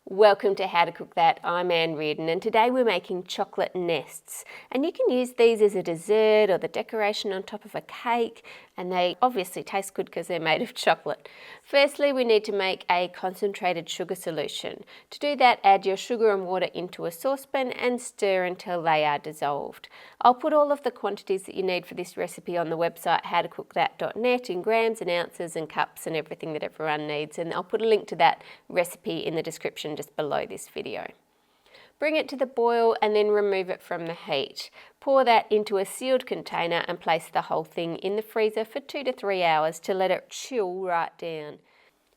Welcome to How to Cook That. I'm Reardon, and today we're making chocolate nests. And you can use these as a dessert or the decoration on top of a cake, and they obviously taste good because they're made of chocolate. Firstly, we need to make a concentrated sugar solution. To do that, add your sugar and water into a saucepan and stir until they are dissolved. I'll put all of the quantities that you need for this recipe on the website howtocookthat.net in grams and ounces and cups and everything that everyone needs, and I'll put a link to that recipe in the description just below this video. Bring it to the boil and then remove it from the heat. Pour that into a sealed container and place the whole thing in the freezer for 2 to 3 hours to let it chill right down.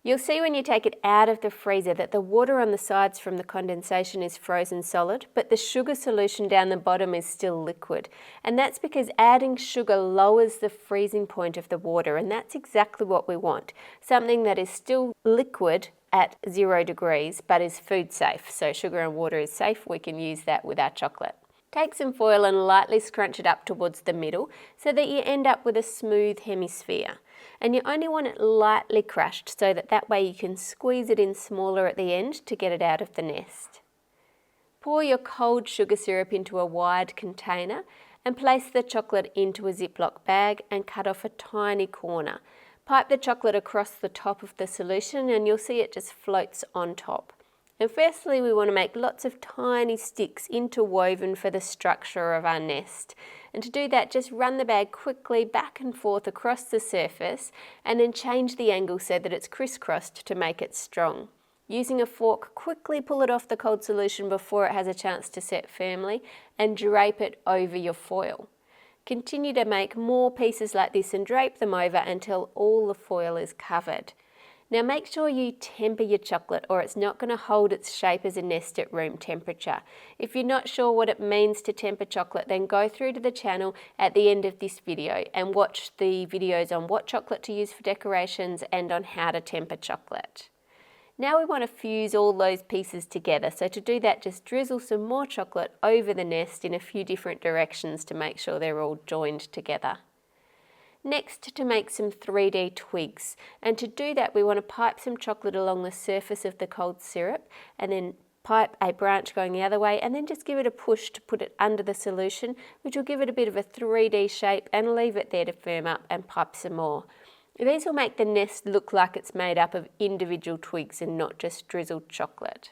You'll see when you take it out of the freezer that the water on the sides from the condensation is frozen solid, but the sugar solution down the bottom is still liquid. And that's because adding sugar lowers the freezing point of the water, and that's exactly what we want. Something that is still liquid at 0 degrees, but is food safe. So sugar and water is safe, we can use that with our chocolate. Take some foil and lightly scrunch it up towards the middle so that you end up with a smooth hemisphere. And you only want it lightly crushed so that way you can squeeze it in smaller at the end to get it out of the nest. Pour your cold sugar syrup into a wide container and place the chocolate into a Ziploc bag and cut off a tiny corner. Pipe the chocolate across the top of the solution and you'll see it just floats on top. And firstly, we want to make lots of tiny sticks interwoven for the structure of our nest. And to do that, just run the bag quickly back and forth across the surface and then change the angle so that it's crisscrossed to make it strong. Using a fork, quickly pull it off the cold solution before it has a chance to set firmly and drape it over your foil. Continue to make more pieces like this and drape them over until all the foil is covered. Now make sure you temper your chocolate or it's not going to hold its shape as a nest at room temperature. If you're not sure what it means to temper chocolate, then go through to the channel at the end of this video and watch the videos on what chocolate to use for decorations and on how to temper chocolate. Now we want to fuse all those pieces together, so to do that just drizzle some more chocolate over the nest in a few different directions to make sure they're all joined together. Next, to make some 3D twigs, and to do that we want to pipe some chocolate along the surface of the cold syrup and then pipe a branch going the other way and then just give it a push to put it under the solution, which will give it a bit of a 3D shape, and leave it there to firm up and pipe some more. These will make the nest look like it's made up of individual twigs and not just drizzled chocolate.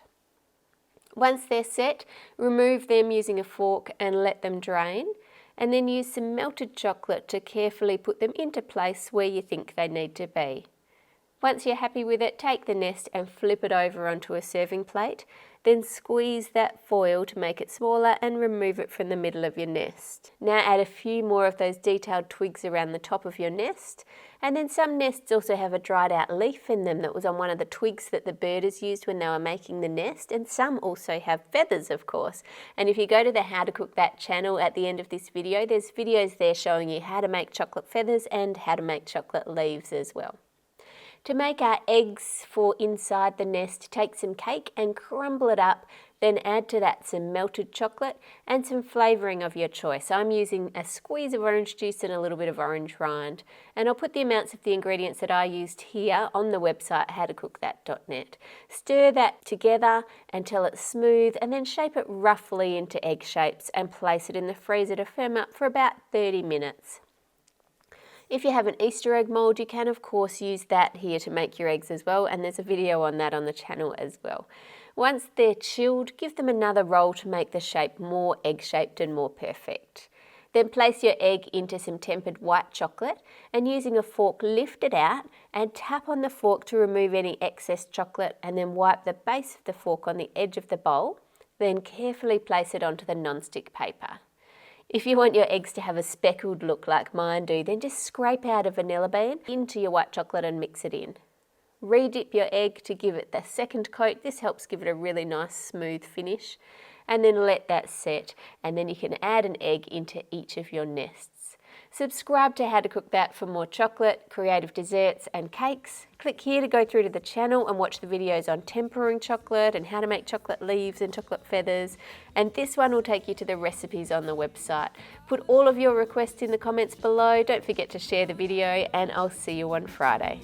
Once they're set, remove them using a fork and let them drain, and then use some melted chocolate to carefully put them into place where you think they need to be. Once you're happy with it, take the nest and flip it over onto a serving plate, then squeeze that foil to make it smaller and remove it from the middle of your nest. Now add a few more of those detailed twigs around the top of your nest, and then some nests also have a dried out leaf in them that was on one of the twigs that the birders used when they were making the nest, and some also have feathers, of course. And if you go to the How to Cook That channel at the end of this video, there's videos there showing you how to make chocolate feathers and how to make chocolate leaves as well. To make our eggs for inside the nest, take some cake and crumble it up, then add to that some melted chocolate and some flavouring of your choice. I'm using a squeeze of orange juice and a little bit of orange rind. And I'll put the amounts of the ingredients that I used here on the website howtocookthat.net. Stir that together until it's smooth and then shape it roughly into egg shapes and place it in the freezer to firm up for about 30 minutes. If you have an Easter egg mould, you can of course use that here to make your eggs as well, and there's a video on that on the channel as well. Once they're chilled, give them another roll to make the shape more egg-shaped and more perfect. Then place your egg into some tempered white chocolate and using a fork lift it out and tap on the fork to remove any excess chocolate, and then wipe the base of the fork on the edge of the bowl, then carefully place it onto the non-stick paper. If you want your eggs to have a speckled look like mine do, then just scrape out a vanilla bean into your white chocolate and mix it in. Re-dip your egg to give it the second coat. This helps give it a really nice smooth finish. And then let that set, and then you can add an egg into each of your nests. Subscribe to How to Cook That for more chocolate, creative desserts and cakes. Click here to go through to the channel and watch the videos on tempering chocolate and how to make chocolate leaves and chocolate feathers. And this one will take you to the recipes on the website. Put all of your requests in the comments below. Don't forget to share the video, and I'll see you on Friday.